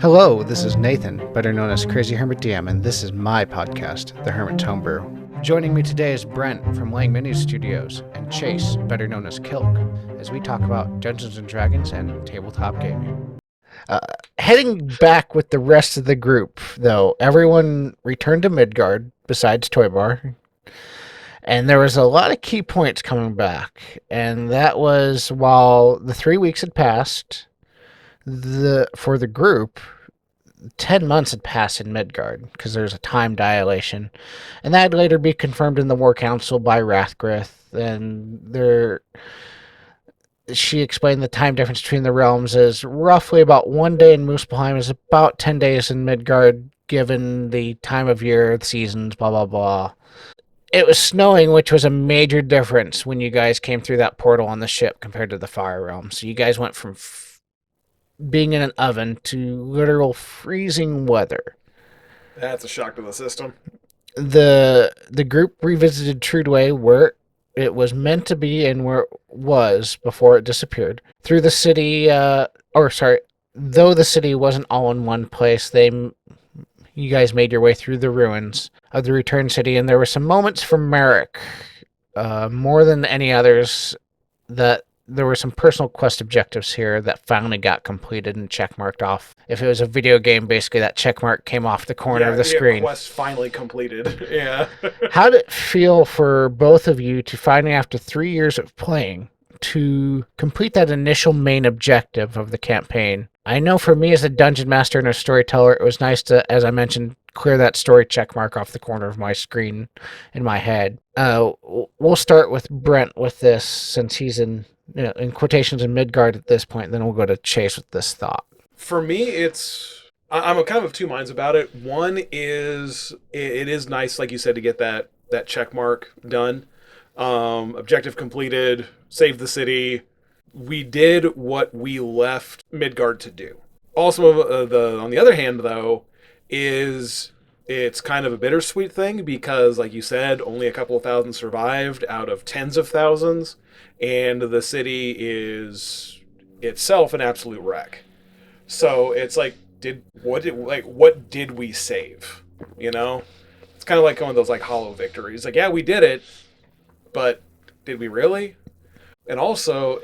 Hello, this is Nathan, better known as CrazyhermitDM, and this is my podcast, The Hermit's Homebrew. Joining me today is Brent from Lang Mini Studios, and Chase, better known as Kilk, as we talk about Dungeons & Dragons and tabletop gaming. Heading back with the rest of the group, though, everyone returned to Midgard, besides Toy Bar, and there was a lot of key points coming back, and that was while the 3 weeks had passed, for the group, 10 months had passed in Midgard because there's a time dilation, and that would later be confirmed in the War Council by Rathgrith. And she explained the time difference between the realms is roughly about 1 day in Muspelheim is about 10 days in Midgard, given the time of year, the seasons, blah blah blah. It was snowing, which was a major difference when you guys came through that portal on the ship compared to the Fire Realm. So you guys went from being in an oven to literal freezing weather. That's a shock to the system. The group revisited Trudway, where it was meant to be and where it was before it disappeared. Through the city, though the city wasn't all in one place, you guys made your way through the ruins of the returned city, and there were some moments from Merrick, more than any others, that there were some personal quest objectives here that finally got completed and checkmarked off. If it was a video game, basically that checkmark came off the corner of the screen. Quest finally completed. Yeah. How did it feel for both of you to finally, after 3 years of playing, to complete that initial main objective of the campaign? I know for me as a dungeon master and a storyteller, it was nice to, as I mentioned, clear that story checkmark off the corner of my screen in my head. We'll start with Brent with this, since he's in quotations in Midgard at this point, then we'll go to Chase with this thought. For me, I'm kind of two minds about it. One is, it is nice, like you said, to get that check mark done. Objective completed, saved the city. We did what we left Midgard to do. Also, on the other hand, though, it's kind of a bittersweet thing because, like you said, only a couple of thousand survived out of tens of thousands, and the city is itself an absolute wreck. So it's like, what did we save? It's kind of like one of those like hollow victories. Like, yeah, we did it, but did we really? And also,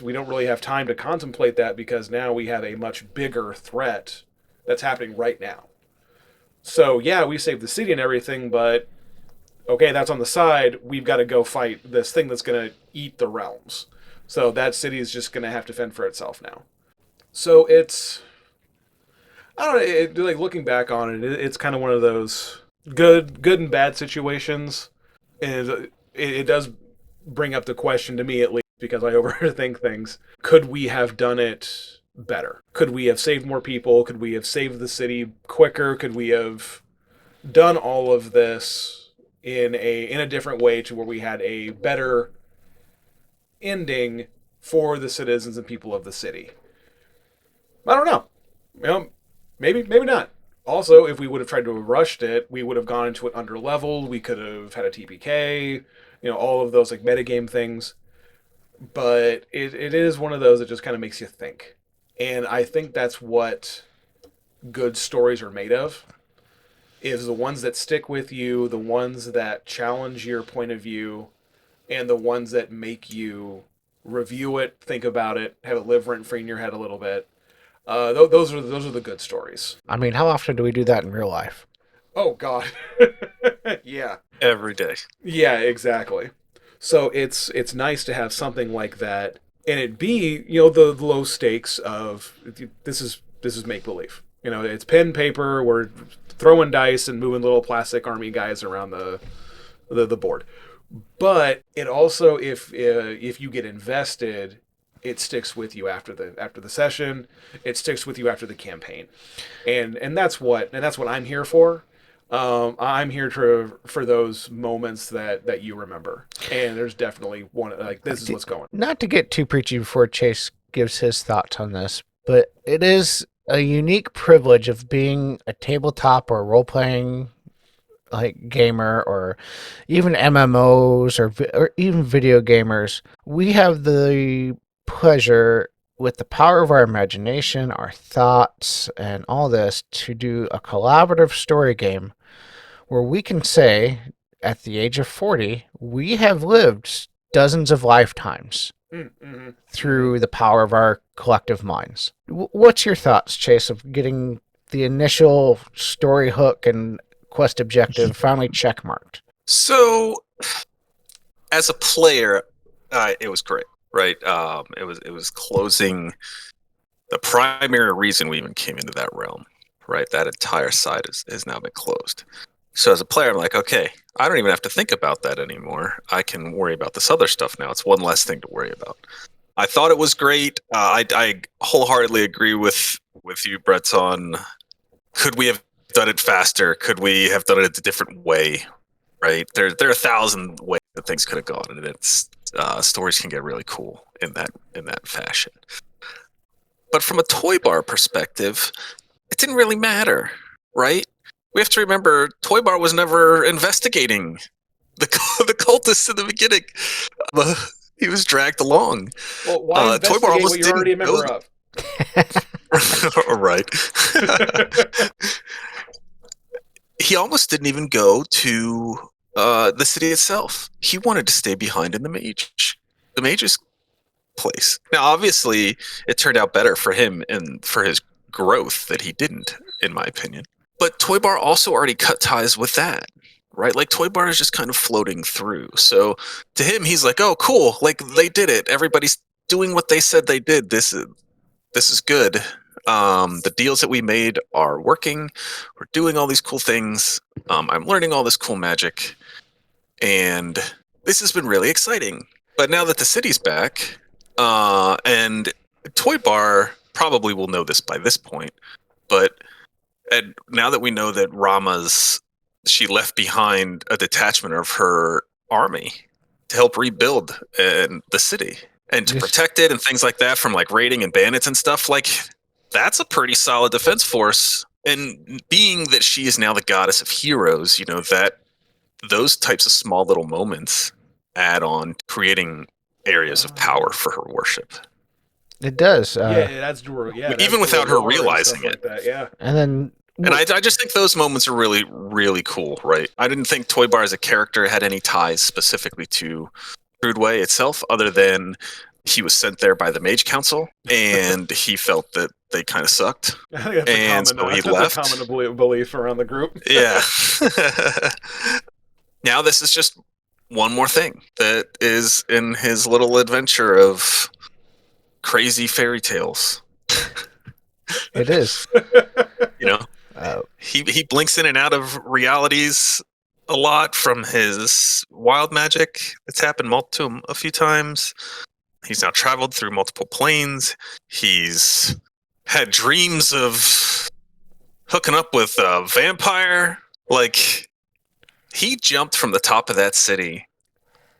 we don't really have time to contemplate that because now we have a much bigger threat that's happening right now. So yeah, we saved the city and everything, but okay, that's on the side. We've got to go fight this thing that's going to eat the realms. So that city is just going to have to fend for itself now. So I don't know, like looking back on it, it's kind of one of those good and bad situations. And it does bring up the question, to me at least, because I overthink things. Could we have done it better? Could we have saved more people? Could we have saved the city quicker? Could we have done all of this in a different way to where we had a better ending for the citizens and people of the city? I don't know. Maybe not. Also, if we would have tried to have rushed it, we would have gone into it under-leveled. We could have had a TPK, all of those like metagame things. But it is one of those that just kind of makes you think. And I think that's what good stories are made of, is the ones that stick with you, the ones that challenge your point of view, and the ones that make you review it, think about it, have it live rent free in your head a little bit. Those are the good stories. I mean, how often do we do that in real life? Oh, God. Yeah. Every day. Yeah, exactly. So it's nice to have something like that, and it be, the low stakes of this is make-believe. It's pen, paper, we're throwing dice and moving little plastic army guys around the board. But it also, if you get invested, it sticks with you after the session. It sticks with you after the campaign, and that's what I'm here for. I'm here for those moments that you remember, and there's definitely one like this is what's going. Not to get too preachy before Chase gives his thoughts on this, but it is a unique privilege of being a tabletop or role-playing like gamer, or even MMOs or even video gamers. We have the pleasure with the power of our imagination, our thoughts, and all this to do a collaborative story game where we can say, at the age of 40, we have lived dozens of lifetimes through the power of our collective minds. What's your thoughts, Chase, of getting the initial story hook and quest objective finally checkmarked? So, as a player, it was great, right? It was closing the primary reason we even came into that realm, right? That entire side has now been closed. So as a player, I'm like, okay, I don't even have to think about that anymore. I can worry about this other stuff now. It's one less thing to worry about. I thought it was great. I wholeheartedly agree with you, Brett, on could we have done it faster? Could we have done it a different way? Right? There are 1,000 ways that things could have gone, and it's stories can get really cool in that fashion. But from a toy bar perspective, it didn't really matter, right? We have to remember, Toy Bar was never investigating the cultists in the beginning. He was dragged along. Well, why investigate Toy Bar almost what you're already a member of? Right. He almost didn't even go to the city itself. He wanted to stay behind in the mage's place. Now, obviously, it turned out better for him and for his growth that he didn't, in my opinion. But Toy Bar also already cut ties with that, right? Like, Toy Bar is just kind of floating through. So to him, he's like, oh, cool. Like, they did it. Everybody's doing what they said they did. This is good. The deals that we made are working. We're doing all these cool things. I'm learning all this cool magic. And this has been really exciting. But now that the city's back, and Toy Bar probably will know this by this point, but and now that we know that she left behind a detachment of her army to help rebuild the city and to protect it and things like that from like raiding and bandits and stuff, like that's a pretty solid defense force. And being that she is now the goddess of heroes, you know, that those types of small little moments add on, creating areas of power for her worship. It does. Even without her realizing it. Like that, yeah. And I just think those moments are really, really cool, right? I didn't think Toy Bar as a character had any ties specifically to Broodway itself, other than he was sent there by the Mage Council, and he felt that they kind of sucked, and so he left. That's a common belief around the group. Yeah. Now this is just one more thing that is in his little adventure of crazy fairy tales. It is. You know, he blinks in and out of realities a lot from his wild magic. It's happened to him a few times. He's now traveled through multiple planes. He's had dreams of hooking up with a vampire. Like, he jumped from the top of that city.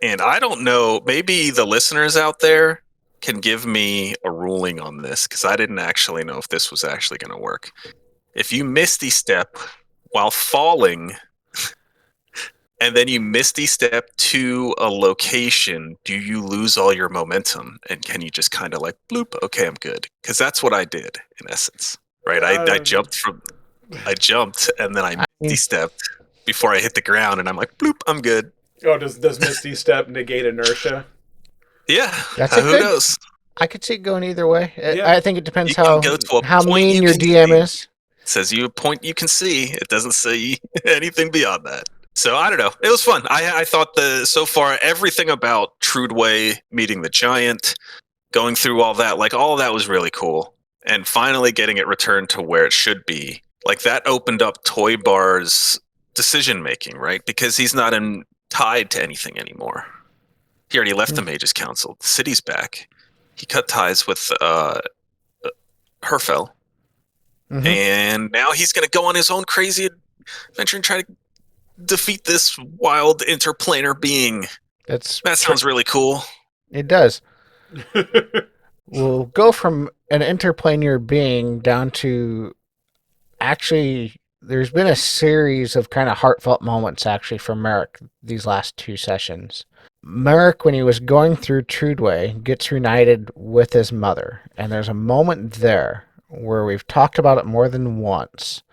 And I don't know, maybe the listeners out there can give me a ruling on this, because I didn't actually know if this was actually going to work. If you misty step while falling, and then you misty step to a location, do you lose all your momentum? And can you just kind of like, bloop, okay, I'm good? Because that's what I did, in essence. Right? I jumped and then I misty stepped before I hit the ground, and I'm like, bloop, I'm good. Oh, does Misty Step negate inertia? Yeah. That's who knows? I could see it going either way. Yeah. I think it depends how mean your DM is. It says you a point you can see. It doesn't say anything beyond that. So I don't know. It was fun. I thought so far everything about Trudway meeting the giant, going through all that, like all of that was really cool. And finally getting it returned to where it should be. Like, that opened up Toy Bar's decision making, right? Because he's not tied to anything anymore. He already left the Mages Council. The city's back. He cut ties with Herfel. Mm-hmm. And now he's going to go on his own crazy adventure and try to defeat this wild interplanar being. That sounds really cool. It does. We'll go from an interplanar being down to, actually, there's been a series of kind of heartfelt moments actually from Merrick these last two sessions. Merrick, when he was going through Trudway, gets reunited with his mother. And there's a moment there where we've talked about it more than once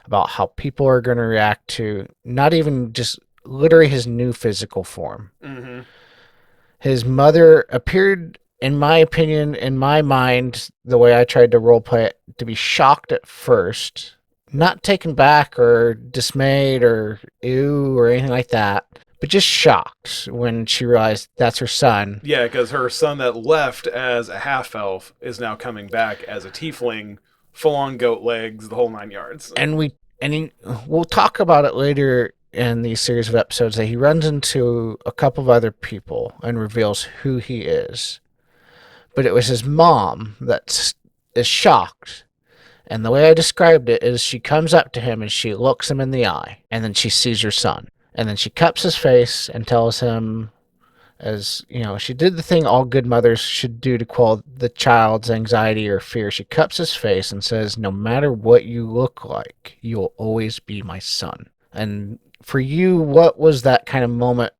about how people are going to react to not even just literally his new physical form. Mm-hmm. His mother appeared, in my opinion, in my mind, the way I tried to roleplay it, to be shocked at first, not taken back or dismayed or ew or anything like that, but just shocked when she realized that's her son. Yeah, because her son that left as a half-elf is now coming back as a tiefling, full-on goat legs, the whole 9 yards. And we'll talk about it later in these series of episodes that he runs into a couple of other people and reveals who he is. But it was his mom that is shocked. And the way I described it is she comes up to him and she looks him in the eye, and then she sees her son. And then she cups his face and tells him, as you know, she did the thing all good mothers should do to quell the child's anxiety or fear. She cups his face and says, no matter what you look like, you will always be my son. And for you, what was that kind of moment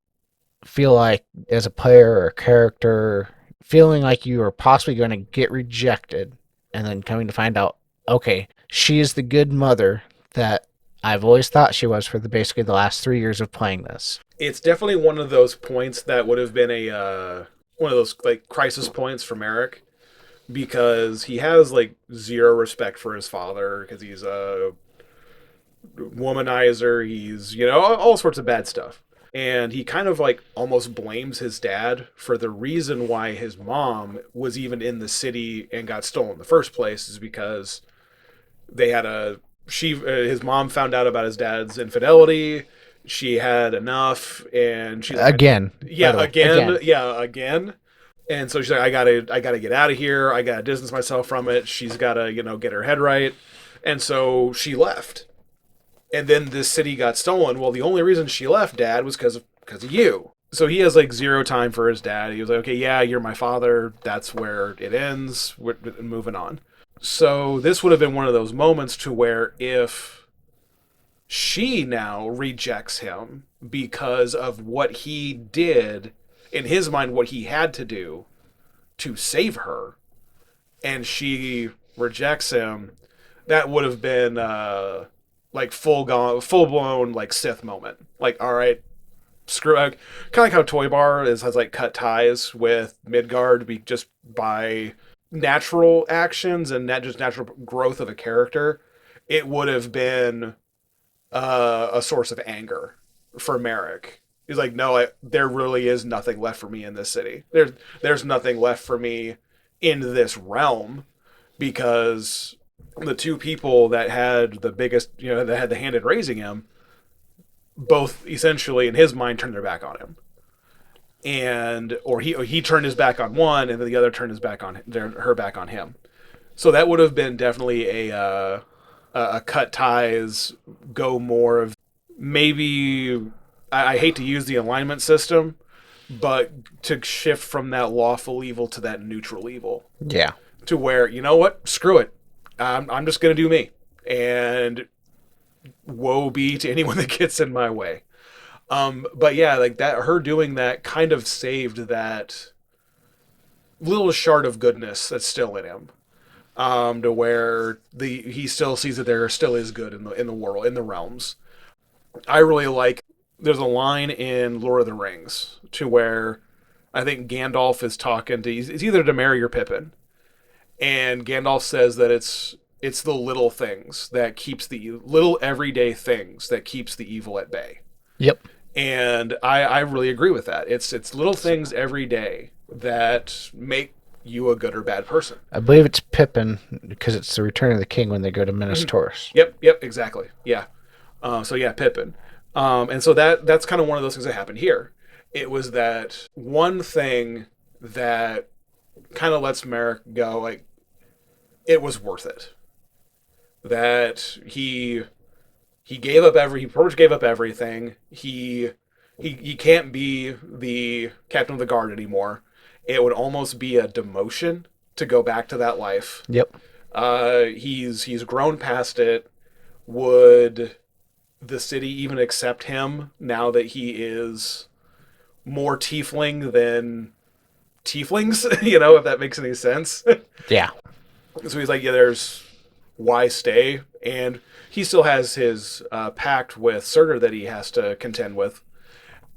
feel like as a player or a character, feeling like you were possibly going to get rejected and then coming to find out, okay, she is the good mother that I've always thought she was for basically the last 3 years of playing this. It's definitely one of those points that would have been a one of those like crisis points for Merrick, because he has like zero respect for his father because he's a womanizer. He's, you know, all sorts of bad stuff. And he kind of like almost blames his dad for the reason why his mom was even in the city and got stolen in the first place, is because they had his mom found out about his dad's infidelity. She had enough, and she's like, Again. again. And so she's like, I gotta get out of here. I gotta distance myself from it. She's gotta, you know, get her head right. And so she left. And then this city got stolen. Well, the only reason she left, Dad, was because of you. So he has like zero time for his dad. He was like, okay, yeah, you're my father. That's where it ends. We're moving on. So this would have been one of those moments to where if she now rejects him because of what he did, in his mind, what he had to do to save her, and she rejects him, that would have been like full blown like Sith moment. Like, all right, screw it. Kind of like how Toy Bar has like cut ties with Midgard just by natural actions and just natural growth of a character. It would have been a source of anger for Merrick. He's like, no, there really is nothing left for me in this city. There's nothing left for me in this realm, because the two people that had the biggest, you know, that had the hand in raising him, both essentially in his mind turned their back on him. And or he turned his back on one, and then the other turned his back on her back on him. So that would have been definitely a cut ties, go more of maybe. I hate to use the alignment system, but to shift from that lawful evil to that neutral evil. Yeah. To where, you know what? Screw it. I'm just going to do me. And woe be to anyone that gets in my way. But yeah, like that, her doing that kind of saved that little shard of goodness that's still in him. To where he still sees that there still is good in the world, in the realms. I really like, there's a line in Lord of the Rings to where I think Gandalf is talking to, it's either to Merry or Pippin. And Gandalf says that it's the little things that keeps the little everyday things that keeps the evil at bay. Yep. And I really agree with that. It's little things every day that make you a good or bad person. I believe it's Pippin, because it's the Return of the King when they go to Minas Tirith. Yep, exactly. Yeah. So yeah, Pippin. And so that's kind of one of those things that happened here. It was that one thing that kind of lets Merrick go, like, it was worth it. That he gave up he pretty much gave up everything. He can't be the captain of the guard anymore. It would almost be a demotion to go back to that life. Yep. He's grown past it. Would the city even accept him now that he is more tiefling than tieflings, you know, if that makes any sense. Yeah. So he's like, yeah, there's why stay, and he still has his pact with Surtur that he has to contend with.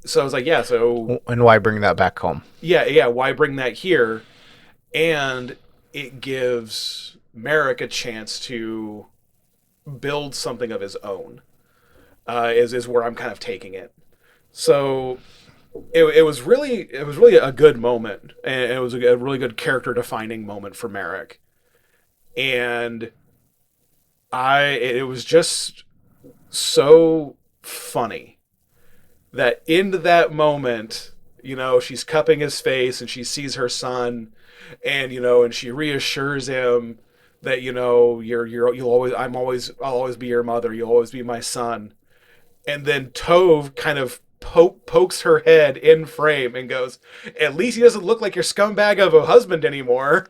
So I was like, yeah, so And why bring that back home? yeah, why bring that here? And it gives Merrick a chance to build something of his own. Is where I'm kind of taking it. So it was really a good moment, and it was a really good character defining moment for Merrick. And it was just so funny that in that moment, you know, she's cupping his face and she sees her son, and you know, and she reassures him that, you know, I'll always be your mother, you'll always be my son. And then Tove kind of pokes her head in frame and goes, at least he doesn't look like your scumbag of a husband anymore.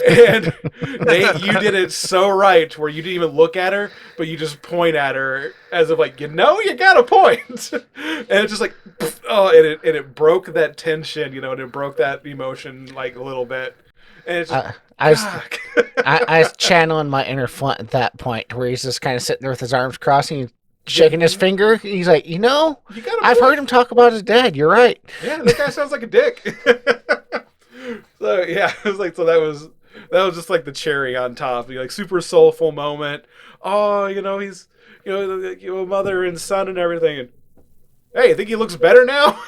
And Nate, you did it so right, where you didn't even look at her, but you just point at her as if like, you know, you got a point. And it's just like, oh, and it broke that tension, you know, and it broke that emotion like a little bit. And it's just, I was channeling my inner Flint at that point, where he's just kind of sitting there with his arms crossing, shaking his finger. He's like, you know, I've heard him talk about his dad. You're right. Yeah, that guy sounds like a dick. So yeah, it was like, so that was just like the cherry on top. Like super soulful moment. Oh, you know, he's, you know, mother and son and everything. And hey, you think he looks better now?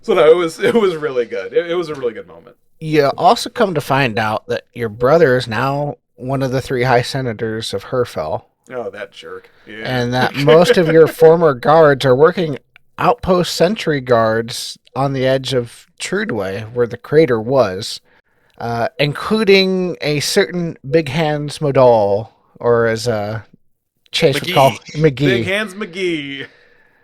So no, it was really good. It was a really good moment. You also come to find out that your brother is now one of the 3 high senators of Herfell. Oh, that jerk. Yeah. And that most of your former guards are working outpost sentry guards on the edge of Trudway, where the crater was, including a certain Big Hands Modal, or as Chase would call McGee. Big Hands McGee.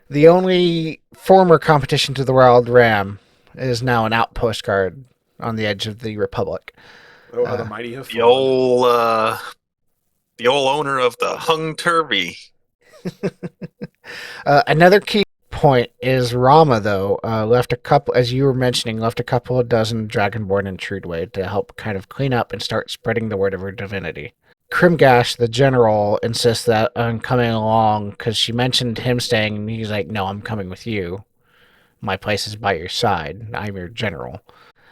The only former competition to the Wild Ram is now an outpost guard on the edge of the Republic. Oh, how the mighty have fallen. The old owner of the Hung Turvy. Another key point is Rama, though, left a couple, as you were mentioning, left a couple of dozen Dragonborn in Trudway to help kind of clean up and start spreading the word of her divinity. Krimgash, the general, insists that on coming along because she mentioned him staying, and he's like, no, I'm coming with you. My place is by your side. I'm your general.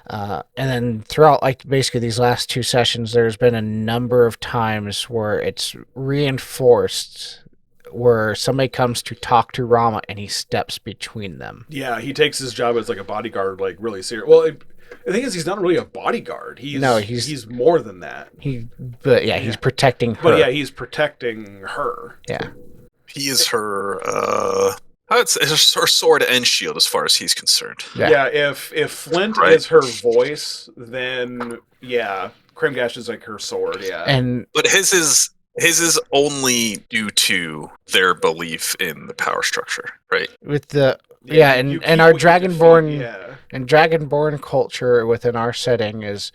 And then throughout, like, basically these last 2 sessions, there's been a number of times where it's reinforced, where somebody comes to talk to Rama and he steps between them. Yeah, he takes his job as like a bodyguard like really serious. Well, the thing is, he's not really a bodyguard. He's more than that. He's protecting her. But yeah, he's protecting her. Yeah. He is her it's her sword and shield as far as he's concerned. Yeah, if Flint is her voice, then yeah, Krimgash is like her sword, yeah. But his is only due to their belief in the power structure, right? With the and our Dragonborn and Dragonborn culture within our setting is,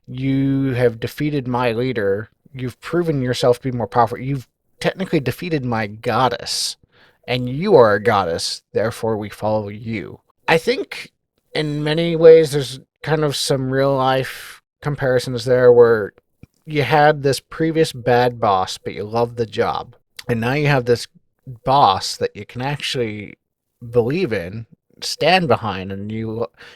you have defeated my leader, you've proven yourself to be more powerful, you've technically defeated my goddess, and you are a goddess, therefore we follow you. I think in many ways there's kind of some real life comparisons there, where you had this previous bad boss, but you loved the job. And now you have this boss that you can actually believe in, stand behind, and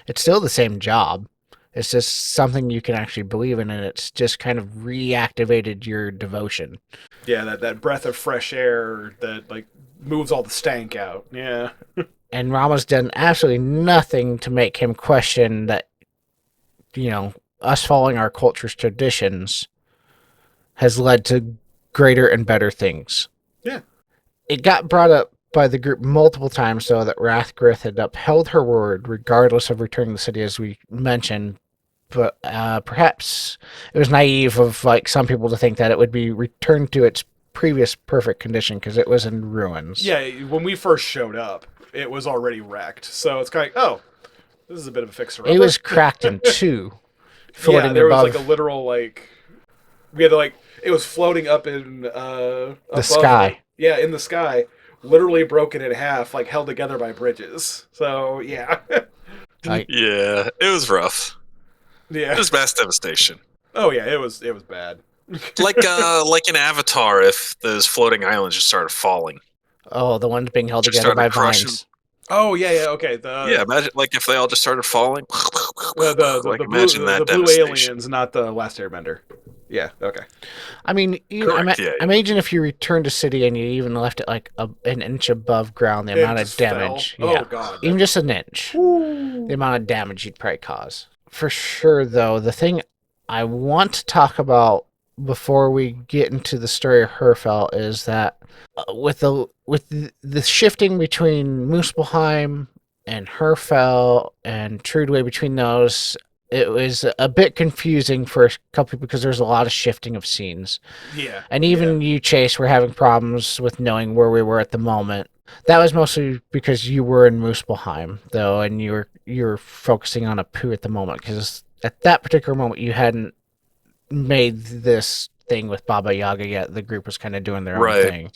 it's still the same job. It's just something you can actually believe in, and it's just kind of reactivated your devotion. Yeah, that breath of fresh air that like moves all the stank out. Yeah. And Rama's done absolutely nothing to make him question that, you know, us following our culture's traditions has led to greater and better things. Yeah. It got brought up by the group multiple times, though, that Rathgrith had upheld her word regardless of returning to the city, as we mentioned. But perhaps it was naive of like some people to think that it would be returned to its previous perfect condition because it was in ruins. Yeah, when we first showed up, it was already wrecked. So it's kind of, oh, this is a bit of a fixer-upper. It was cracked in 2. Yeah, there was like a literal like, we had to like, it was floating up in the sky. Yeah, in the sky, literally broken in half, like held together by bridges. So yeah, Yeah, it was rough. yeah. It was mass devastation. Oh yeah, it was bad. Like an Avatar, if those floating islands just started falling. Oh, the ones being held Just together by started crushing. vines. Oh yeah. Okay. Yeah, imagine like if they all just started falling. Like imagine that the blue devastation. aliens, not the last Airbender. Yeah. Okay. I mean, Correct, yeah. imagine if you returned to city and you even left it like an inch above ground, the It amount of just damage. fell. Yeah. Oh god. Even just an inch. The amount of damage you'd probably cause. For sure, though, the thing I want to talk about before we get into the story of Herfell is that with the shifting between Muspelheim and Herfell and Trudway between those, it was a bit confusing for a couple people because there's a lot of shifting of scenes. Yeah. And even you, Chase, were having problems with knowing where we were at the moment. That was mostly because you were in Muspelheim, though, and you were focusing on Apu at the moment, because at that particular moment you hadn't made this thing with Baba Yaga yet. The group was kind of doing their own Right. thing.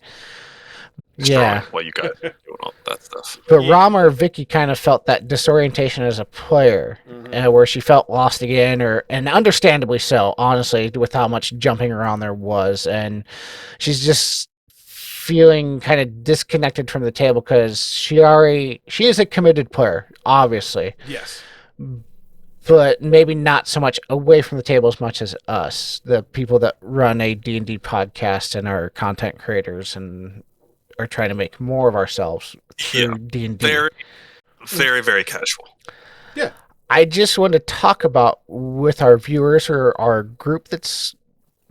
Destroying Yeah. what you guys are doing all that stuff. But Yeah. Rama or Vicky kind of felt that disorientation as a player, where she felt lost again, and understandably so, honestly, with how much jumping around there was. And she's just feeling kind of disconnected from the table because she is a committed player, obviously, Yes. but maybe not so much away from the table as much as us, the people that run a D&D podcast and are content creators and are trying to make more of ourselves through D&D. Very, very, very casual. Yeah. I just want to talk about with our viewers or our group that's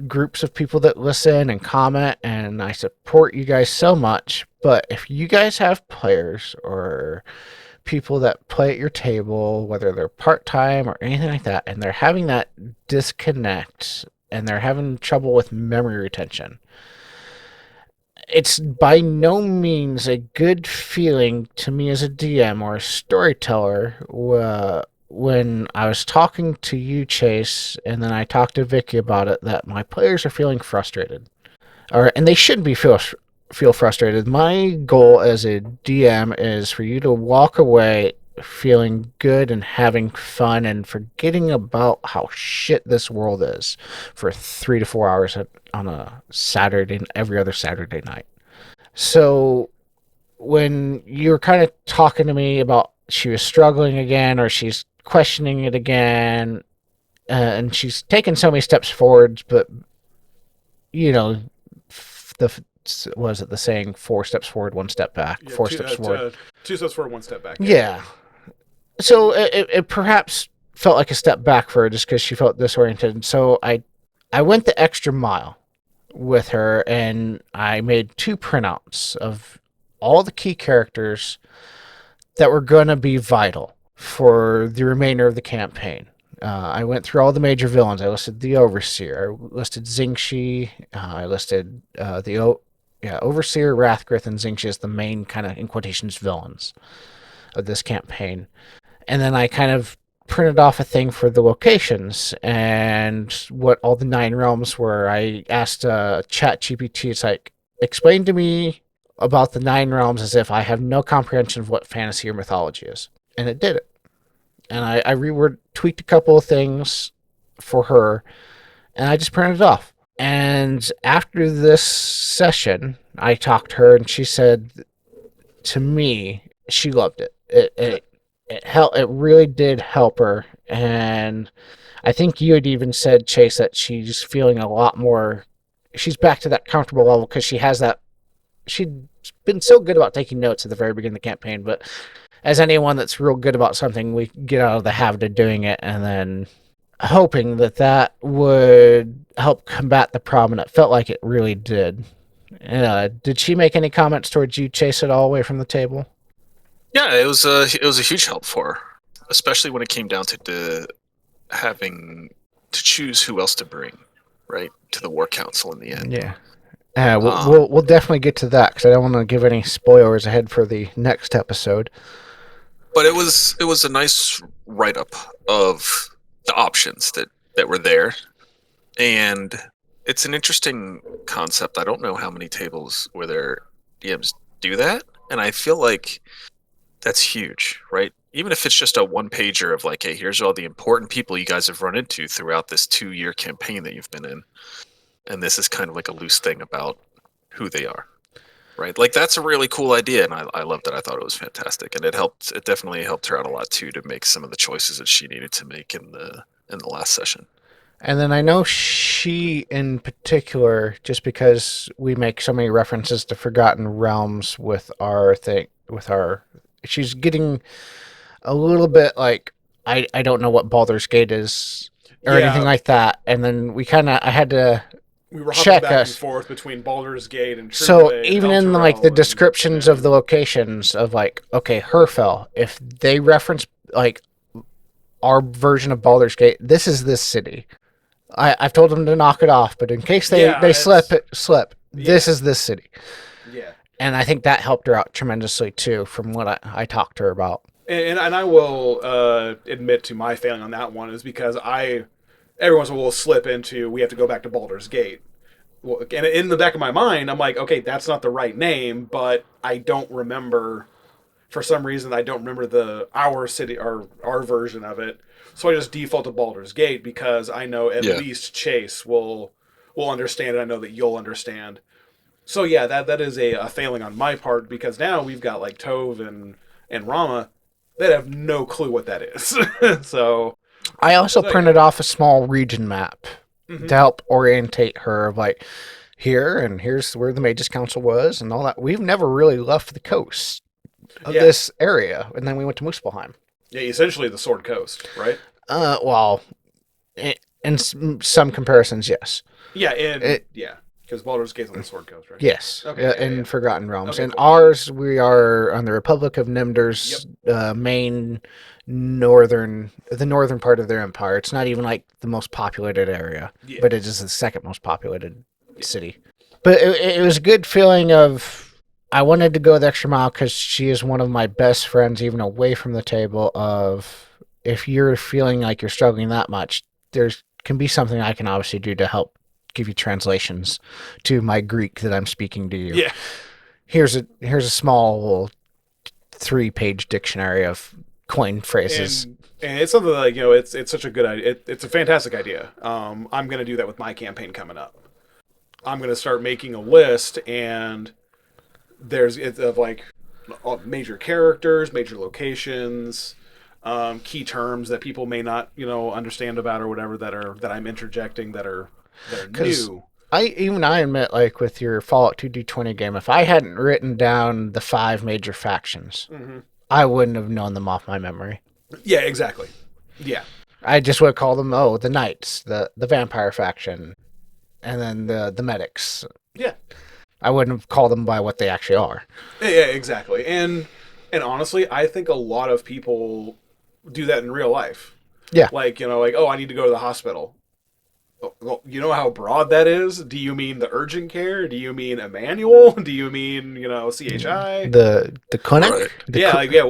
groups of people that listen and comment, and I support you guys so much. But if you guys have players or people that play at your table, whether they're part-time or anything like that, and they're having that disconnect and they're having trouble with memory retention, it's by no means a good feeling to me as a DM or a storyteller when I was talking to you, Chase, and then I talked to Vicky about it, that my players are feeling frustrated. And they shouldn't be feel frustrated. My goal as a DM is for you to walk away feeling good and having fun and forgetting about how shit this world is for 3 to 4 hours on a Saturday, every other Saturday night. So when you were kind of talking to me about she was struggling again or she's questioning it again, and she's taken so many steps forward, but was it the saying, 4 steps forward, 1 step back? Yeah, 4 steps forward. 2 steps forward, 1 step back. Yeah. So it perhaps felt like a step back for her just because she felt disoriented. So I went the extra mile with her, and I made 2 printouts of all the key characters that were going to be vital for the remainder of the campaign. I went through all the major villains. I listed the Overseer. I listed Xingxi. I listed Overseer, Rathgrith, and Xingxi as the main kind of, in quotations, villains of this campaign. And then I kind of printed off a thing for the locations and what all the 9 realms were. I asked ChatGPT, it's like, explain to me about the 9 realms as if I have no comprehension of what fantasy or mythology is. And it did it. And I tweaked a couple of things for her, and I just printed it off. And after this session, I talked to her, and she said to me she loved it. It really did help her. And I think you had even said, Chase, that she's feeling a lot more, she's back to that comfortable level because she has that, she'd been so good about taking notes at the very beginning of the campaign, but as anyone that's real good about something, we get out of the habit of doing it and then hoping that would help combat the problem. And it felt like it really did. Did she make any comments towards you, Chase, at all away from the table? Yeah, it was a huge help for her, especially when it came down to having to choose who else to bring, right, to the War Council in the end. Yeah. We'll definitely get to that because I don't want to give any spoilers ahead for the next episode. But it was a nice write-up of the options that were there, and it's an interesting concept. I don't know how many tables where their DMs do that, and I feel like that's huge, right? Even if it's just a one pager of like, hey, here's all the important people you guys have run into throughout this 2-year campaign that you've been in, and this is kind of like a loose thing about who they are, right? Like that's a really cool idea, and I loved it. I thought it was fantastic, and it definitely helped her out a lot too to make some of the choices that she needed to make in the last session. And then I know she in particular, just because we make so many references to Forgotten Realms with our thing, she's getting a little bit like, I don't know what Baldur's Gate is or anything like that. And then I had to We were check hopping back us. and forth between Baldur's Gate and True So Blade, even El in like Terrell, the and- descriptions of the locations of like, okay, Herfell, if they reference like our version of Baldur's Gate, this is this city. I've told them to knock it off, but in case they slip, this is this city. Yeah. And I think that helped her out tremendously too, from what I talked to her about. And I will admit to my failing on that one is because every once in a while will slip into, we have to go back to Baldur's Gate. Well, and in the back of my mind, I'm like, okay, that's not the right name, but I don't remember, for some reason, I don't remember our city, our version of it. So I just default to Baldur's Gate because I know at least Chase will understand it. I know that you'll understand. So yeah, that is a failing on my part because now we've got like Tove and Rama that have no clue what that is. So I also printed off a small region map to help orientate her of like, here and here's where the Mages Council was and all that. We've never really left the coast of this area, and then we went to Muspelheim. Yeah, essentially the Sword Coast, right? Well, in some comparisons, yes. Yeah, because Baldur's Gate's on the Sword Coast, right? Yes, Okay, in Forgotten Realms. Okay, In cool. ours, we are on the Republic of Nimdur's main the northern part of their empire. It's not even like the most populated area, but it is the second most populated city. But it was a good feeling of, I wanted to go the extra mile because she is one of my best friends, even away from the table, of if you're feeling like you're struggling that much, there can be something I can obviously do to help give you translations to my Greek that I'm speaking to you. Yeah. Here's a small little 3-page dictionary of coin phrases. And it's something like, it's such a good idea. It's a fantastic idea. I'm going to do that with my campaign coming up. I'm going to start making a list, and it's of like major characters, major locations, key terms that people may not, understand about or whatever that I'm interjecting that are new. I admit, like with your Fallout 2D20 game, if I hadn't written down the 5 major factions, I wouldn't have known them off my memory. Yeah, exactly. Yeah. I just would call them, the Knights, the vampire faction, and then the medics. Yeah. I wouldn't have called them by what they actually are. Yeah, exactly. And honestly, I think a lot of people do that in real life. Yeah. Like, I need to go to the hospital. Well, you know how broad that is? Do you mean the urgent care? Do you mean a manual? Do you mean, CHI? The clinic? Right.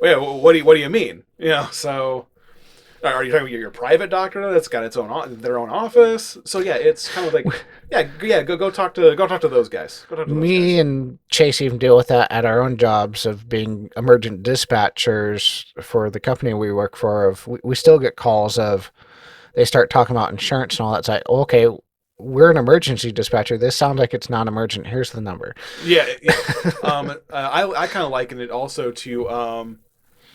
What do you mean? So are you talking about your private doctor that's got their own office? So yeah, it's kind of like go talk to those guys. Go talk to those Me guys. and Chase even deal with that at our own jobs of being emergent dispatchers for the company we work for. We still get calls of, they start talking about insurance and all that. It's like, okay, we're an emergency dispatcher. This sounds like it's non-emergent. Here's the number. Yeah. I kind of liken it also to,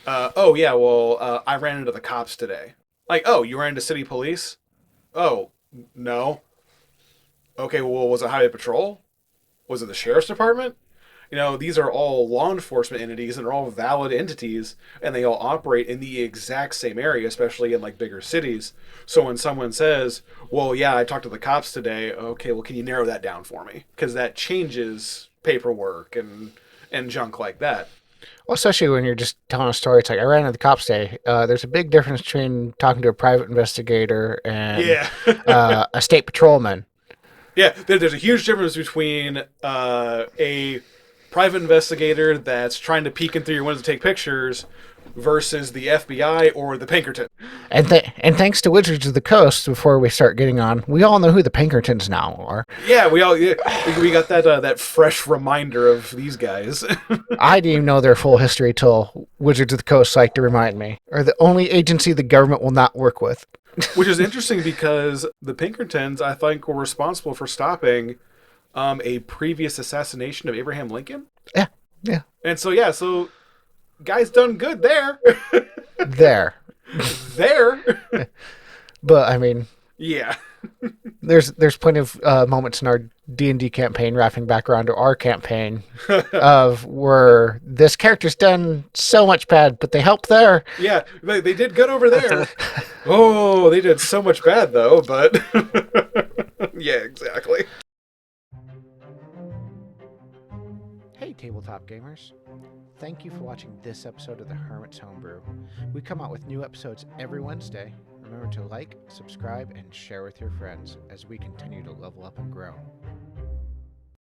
I ran into the cops today. Like, oh, you ran into city police? Oh, no. Okay, well, was it highway patrol? Was it the sheriff's department? These are all law enforcement entities and they're all valid entities and they all operate in the exact same area, especially in like bigger cities. So when someone says, well, yeah, I talked to the cops today. Okay, well, can you narrow that down for me? Because that changes paperwork and junk like that. Well, especially when you're just telling a story. It's like, I ran into the cops today. There's a big difference between talking to a private investigator and a state patrolman. Yeah, there's a huge difference between a private investigator that's trying to peek in through your windows to take pictures versus the FBI or the Pinkerton. And thanks to Wizards of the Coast, before we start getting on, we all know who the Pinkertons now are. Yeah, we got that fresh reminder of these guys. I didn't even know their full history till Wizards of the Coast like to remind me. Are the only agency the government will not work with. Which is interesting because the Pinkertons, I think, were responsible for stopping a previous assassination of Abraham Lincoln. Yeah. And so guys done good there. There. But I mean, yeah. there's plenty of moments in our D&D campaign, wrapping back around to our campaign, of where this character's done so much bad, but they helped there. Yeah, they did good over there. Oh, they did so much bad though, but yeah, exactly. Hey, tabletop gamers. Thank you for watching this episode of the Hermit's Homebrew. We come out with new episodes every Wednesday. Remember to like, subscribe, and share with your friends as we continue to level up and grow.